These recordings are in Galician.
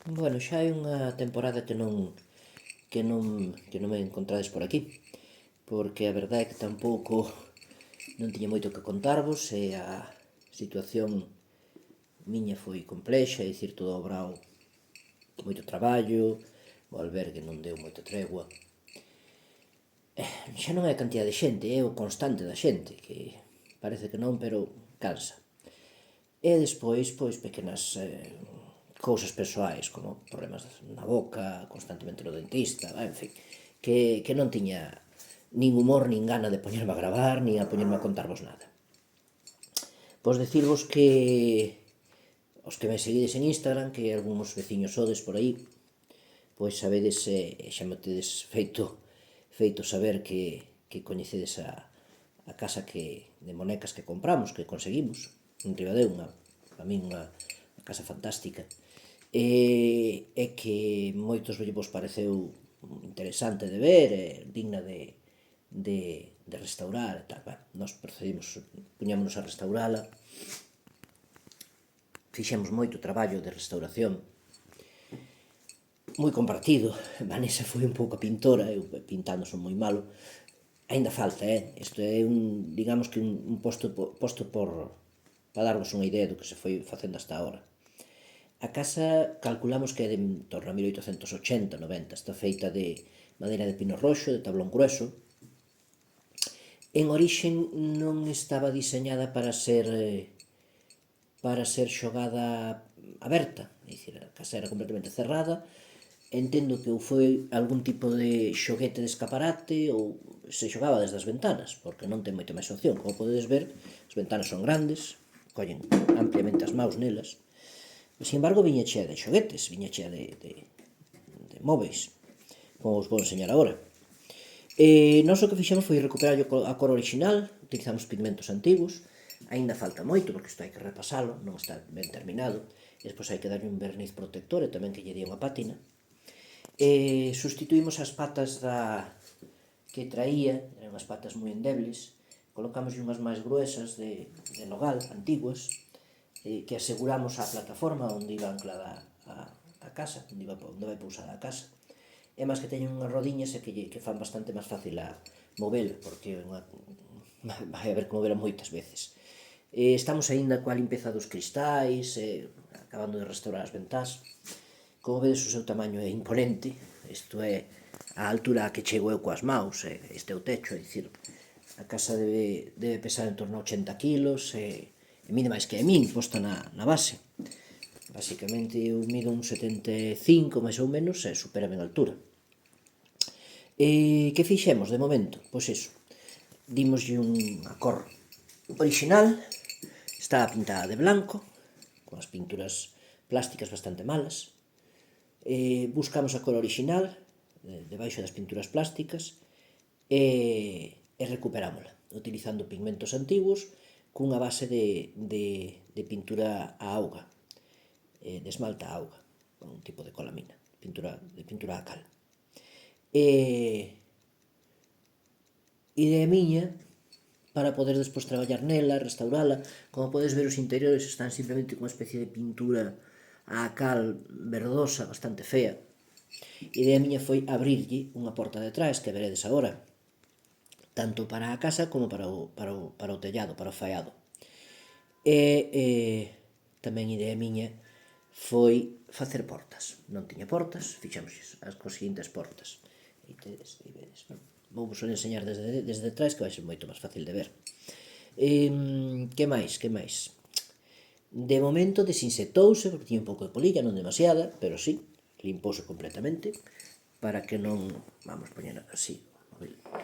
Bueno, xa hai unha temporada que non me encontrades por aquí, porque a verdade é que tampouco non tiña moito que contarvos e a situación miña foi complexa, é dicir, todo obrao moito traballo, o albergue non deu moita tregua. Xa non é a cantidad de xente, é o constante da xente, que parece que non, pero cansa. E despois, pois, pequenas cousas persoais, como problemas na boca, constantemente no dentista, en fin, que non tiña nin humor nin gana de poñerme a gravar, nin a poñerme a contarvos nada. Pois decirvos que os que me seguides en Instagram, que algúns veciños sodes por aí, pois sabedes, xa me tedes feito saber que coñecedes a casa de monecas que compramos, que conseguimos, en Ribadeo, a min unha casa fantástica, e que moitos vos pareceu interesante de ver, digna de restaurar e tal. Bueno, nos procedimos, puñámonos a restaurala, fixemos moito traballo de restauración, moi compartido. Vanessa foi un pouco a pintora, eu pintando son moi malo. Aínda falta, isto é digamos que un posto para darvos unha idea do que se foi facendo hasta agora. A casa calculamos que é de torno a 1880-90, está feita de madeira de pino roxo, de tablón grueso. En orixen non estaba diseñada para ser xogada aberta, é dicir, a casa era completamente cerrada. Entendo que ou foi algún tipo de xoguete de escaparate ou se xogaba desde as ventanas, porque non ten moita máis opción. Como podedes ver, as ventanas son grandes, collen ampliamente as maus nelas. Sin embargo, viña chea de xoguetes, viña chea de móveis, como os vou enseñar agora. Nós o que fixemos foi recuperar a cor original, utilizamos pigmentos antigos, aínda falta moito, porque isto hai que repasalo, non está ben terminado, e despois hai que darlle un verniz protector e tamén que lle día unha pátina. Sustituímos as patas que traía, eran unhas patas moi endebles, colocamos unhas máis gruesas de nogal, antiguas, que aseguramos a plataforma onde iba anclada a casa, onde vai pousada a casa. E máis que teñen unhas rodiñas e que fan bastante máis fácil a movela, porque vai haber que movela moitas veces. Estamos aínda coa limpeza dos cristais, acabando de restaurar as ventás. Como vedes, o seu tamaño é imponente, isto é a altura a que chego eu coas maus, este é o techo, é dicir, a casa debe pesar en torno a 80 kilos, e mide máis que a min, posta na base. Basicamente, eu mido un 75, máis ou menos, e supera ben a altura. Que fixemos, de momento? Pois iso, dimoslle unha cor original, está pintada de blanco, con as pinturas plásticas bastante malas. Buscamos a cor original, debaixo das pinturas plásticas, e recuperámola, utilizando pigmentos antigos, cunha base de pintura a auga, de esmalta a auga, con un tipo de colamina, de pintura a cal. Idea miña para poder despois traballar nela, restaurala. Como podes ver, os interiores están simplemente cunha especie de pintura a cal verdosa, bastante fea. Idea miña foi abrirlle unha porta detrás, que veredes agora, tanto para a casa como para o tellado, para o faiado. Tamén idea miña foi facer portas. Non tiña portas, fixamos as seguintes portas. Aí vedes, vou vos enseñar desde detrás, que vai ser moito máis fácil de ver. Que máis? De momento desinsectouse, porque tiña un pouco de polilla, non demasiada, pero sí, limpouse completamente, para que non, vamos poñer así,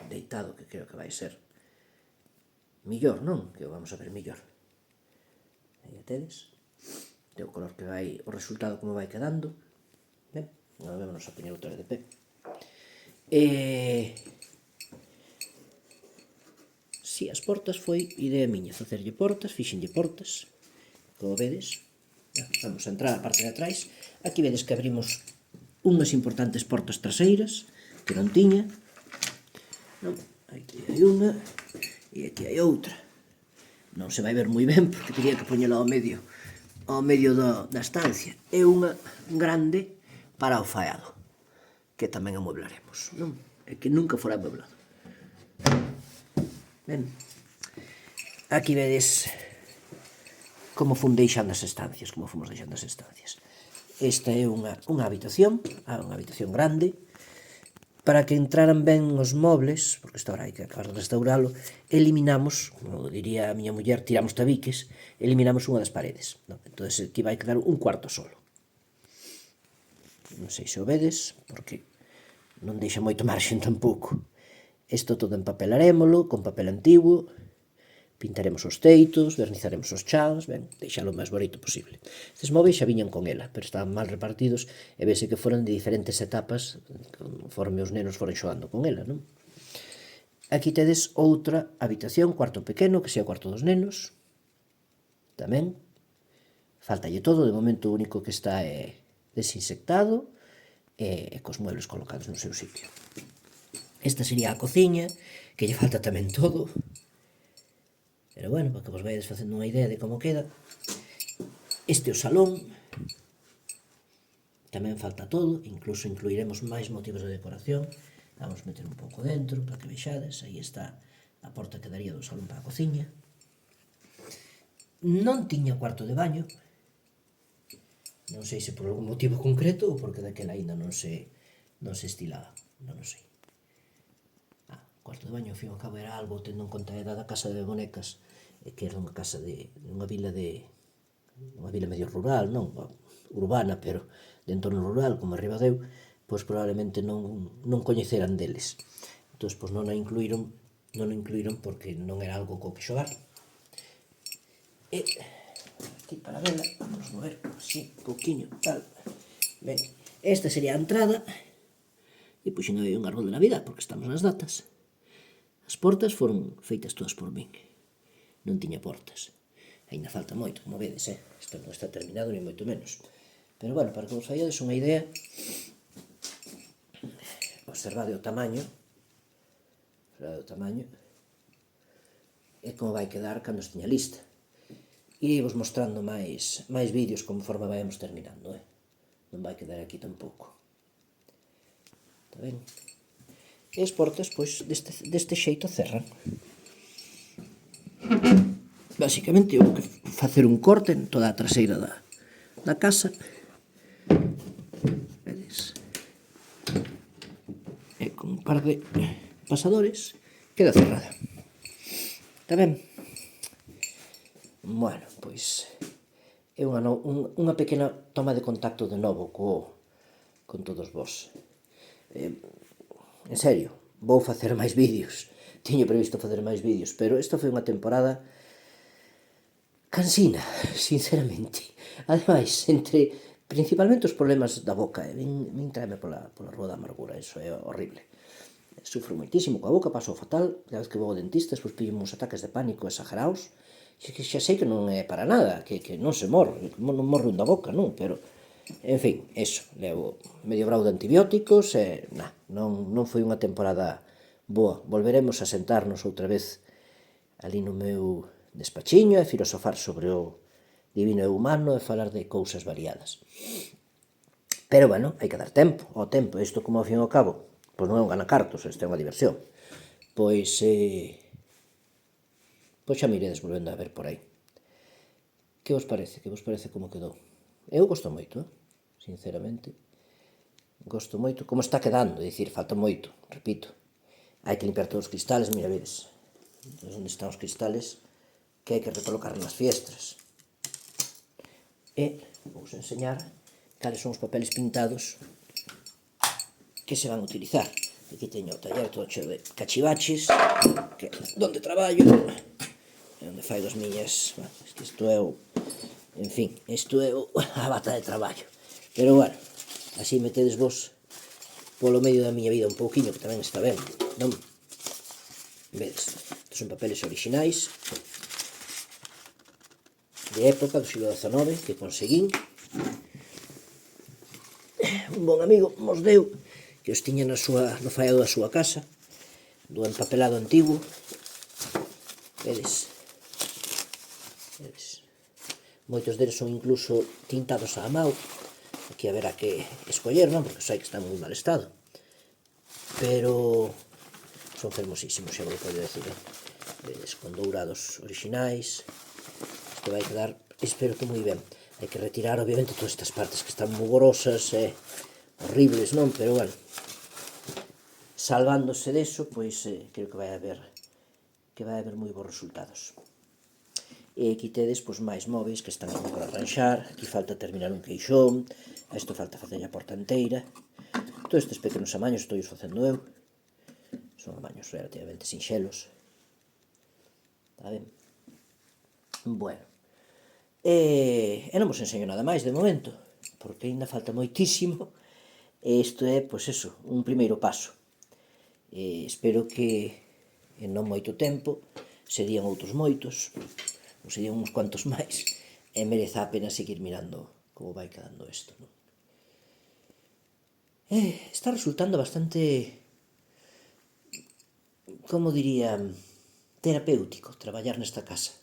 deitado, que creo que vai ser millor, non? Que o vamos a ver millor. Aí a tedes, o color que vai, o resultado como vai quedando. Ben, agora vémonos a poñer outra vez de pé. Si, as portas foi idea miña, facerlle portas, fixenlle portas, como vedes. Vamos a entrar a parte de atrás. Aquí vedes que abrimos unhas importantes portas traseiras, que non tiña. Aquí hai unha, e aquí hai outra. Non se vai ver moi ben, porque teria que poñela ao medio da estancia. É unha grande, para o faiado, que tamén amueblaremos, non? É que nunca fora amueblado. Ben, aquí vedes como fun deixando as estancias, como fomos deixando as estancias. Esta é unha habitación grande, para que entraran ben os mobles, porque esta hora hai que acabar de restauralo, eliminamos, como diría a miña muller, tiramos tabiques, eliminamos unha das paredes. Entón, aquí vai quedar un cuarto solo. Non sei se o vedes, porque non deixa moito marxen tampouco. Isto todo empapelarémolo con papel antigo, pintaremos os teitos, vernizaremos os chans, ben, deixalo o máis bonito posible. Estes móveis xa viñan con ela, pero estaban mal repartidos e vese que foron de diferentes etapas conforme os nenos foron xogando con ela, non? Aquí tedes outra habitación, cuarto pequeno, que sea o cuarto dos nenos, tamén. Faltalle todo, de momento o único que está é desinsectado e cos muebles colocados no seu sitio. Esta sería a cociña, que lle falta tamén todo. Pero bueno, para que vos vaiades facendo unha idea de como queda. Este é o salón. Tamén falta todo, incluso incluiremos máis motivos de decoración. Vamos meter un pouco dentro, para que vexades. Aí está a porta que daría do salón para a cociña. Non tiña cuarto de baño. Non sei se por algún motivo concreto ou porque daquela ainda non se estilaba. Non o sei. Cuarto de baño, ao fin e ao cabo, era algo tendo en conta a edad da casa de bonecas, que era unha casa de unha vila medio rural, non urbana, pero de entorno rural, como a Ribadeo, pois probablemente non coñeceran deles. Entón, pois non o incluíron porque non era algo co que xogar. E aquí para vela, vamos mover así un pouquiño, tal. Ben, esta sería a entrada, e puxen aí un árbol de Navidad, porque estamos nas datas. As portas foron feitas todas por min. Non tiña portas. Ainda falta moito, como vedes, isto non está terminado, ni moito menos. Pero, bueno, para que vos faiades unha idea, observade o tamaño, e como vai quedar cando estiña lista. Irei vos mostrando máis vídeos conforme vayamos terminando, non vai quedar aquí tampouco. Está ben? E as portas, pois, deste xeito cerran. Basicamente, eu vou facer un corte en toda a traseira da casa. Vedes? E con un par de pasadores queda cerrada. Está ben? Bueno, pois é unha pequena toma de contacto de novo con todos vós. En serio, vou facer máis vídeos. Tiño previsto facer máis vídeos, pero esta foi unha temporada cansina, sinceramente. Ademais, principalmente os problemas da boca, vin traeme pola rúa da amargura, iso é horrible. Sufro moitísimo coa boca, paso fatal, cada vez que vou ao dentista, despois pillo uns ataques de pánico exagerados, que xa sei que non é para nada, que non se morre, non morre un da boca, non, pero, en fin, eso, levo medio brau de antibióticos e, non foi unha temporada boa. Volveremos a sentarnos outra vez ali no meu despachiño e filosofar sobre o divino e humano e falar de cousas variadas. Pero, bueno, hai que dar tempo ao tempo. Isto, como ao fin e ao cabo, pois non é un ganacartos, isto é unha diversión. Pois xa me iredes volvendo a ver por aí. Que vos parece? Que vos parece como quedou? Eu gosto moito, sinceramente. Gosto moito como está quedando, é dicir, falta moito, repito. Hai que limpiar todos os cristales, mira, vedes. Onde están os cristales que hai que recolocar nas fiestras. E vou enseñar cales son os papeles pintados que se van a utilizar. Aquí teño o taller todo cheo de cachivaches, que donde traballo, onde fai dos miñas, isto é isto é a bata de traballo. Pero, bueno, así metedes vos polo medio da miña vida un pouquiño, que tamén está ben, non? Vedes, estos son papeles orixinais de época do siglo XIX que conseguín. Un bon amigo mos deu, que os tiña no faiado da súa casa, do empapelado antigo. Vedes? Moitos deles son incluso tintados á mao, Aquí haberá que escoller, non? Porque sei que está en moi mal estado. Pero son fermosísimos, xa vos podo decir, vedes, con dourados orixinais. Isto vai quedar, espero que moi ben. Hai que retirar, obviamente, todas estas partes que están mugorosas e horribles, non? Pero, bueno, salvándose deso, pois creo que vai haber moi bons resultados. E aquí tedes pois, máis móveis que están por arranxar. Aquí falta terminar un queixón, a isto falta facer a porta enteira. Todos estes pequenos amaños estou os facendo eu. Son amaños relativamente sinxelos. Está ben? Bueno. E non vos enseño nada máis de momento, porque ainda falta moitísimo. E isto é, pois eso, un primeiro paso. Espero que en non moito tempo serían outros moitos, ou serían uns cuantos máis, e mereza a pena seguir mirando como vai quedando isto, non? Está resultando bastante, como diría, terapéutico traballar nesta casa,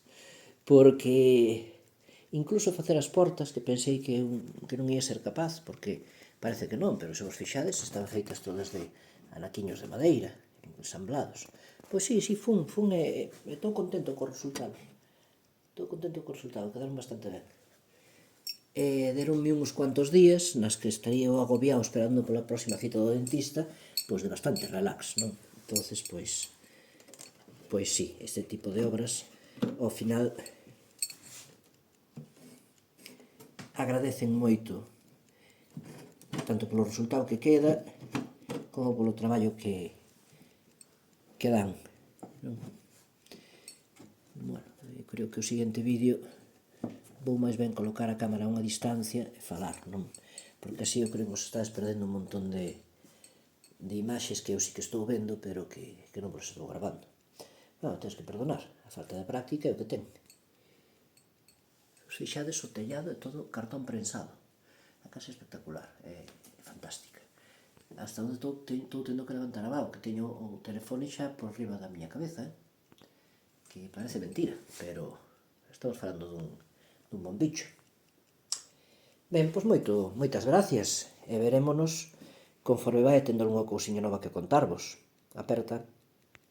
porque incluso facer as portas, que pensei que non ia ser capaz, porque parece que non, pero se vos fixades están feitas todas de anaquiños de madeira, ensamblados. Pois sí, fun e estou contento co resultado. Quedaron bastante ben. Deronme uns cuantos días nas que estaría eu agobiado esperando pola próxima cita do dentista, pois de bastante relax, non? Entonces, pois sí, este tipo de obras ao final agradecen moito tanto polo resultado que queda como polo traballo que dan, non? Bueno, creo que o seguinte vídeo vou máis ben colocar a cámara a unha distancia e falar, non? Porque así eu creo que vos estades perdendo un montón de imaxes que eu sí que estou vendo, pero que non vos estou grabando. Bueno, tens que perdonar, a falta de práctica é o que ten. Se fixades o tellado é todo cartón prensado. A casa é espectacular, é fantástica. Hasta onde estou tendo que levantar a mão, que teño o telefone xa por riba da miña cabeza, que parece mentira, pero estamos falando dun bon bicho. Ben, pois moitas gracias, e verémonos conforme vai tendo algunha cousiña nova que contarvos. Aperta.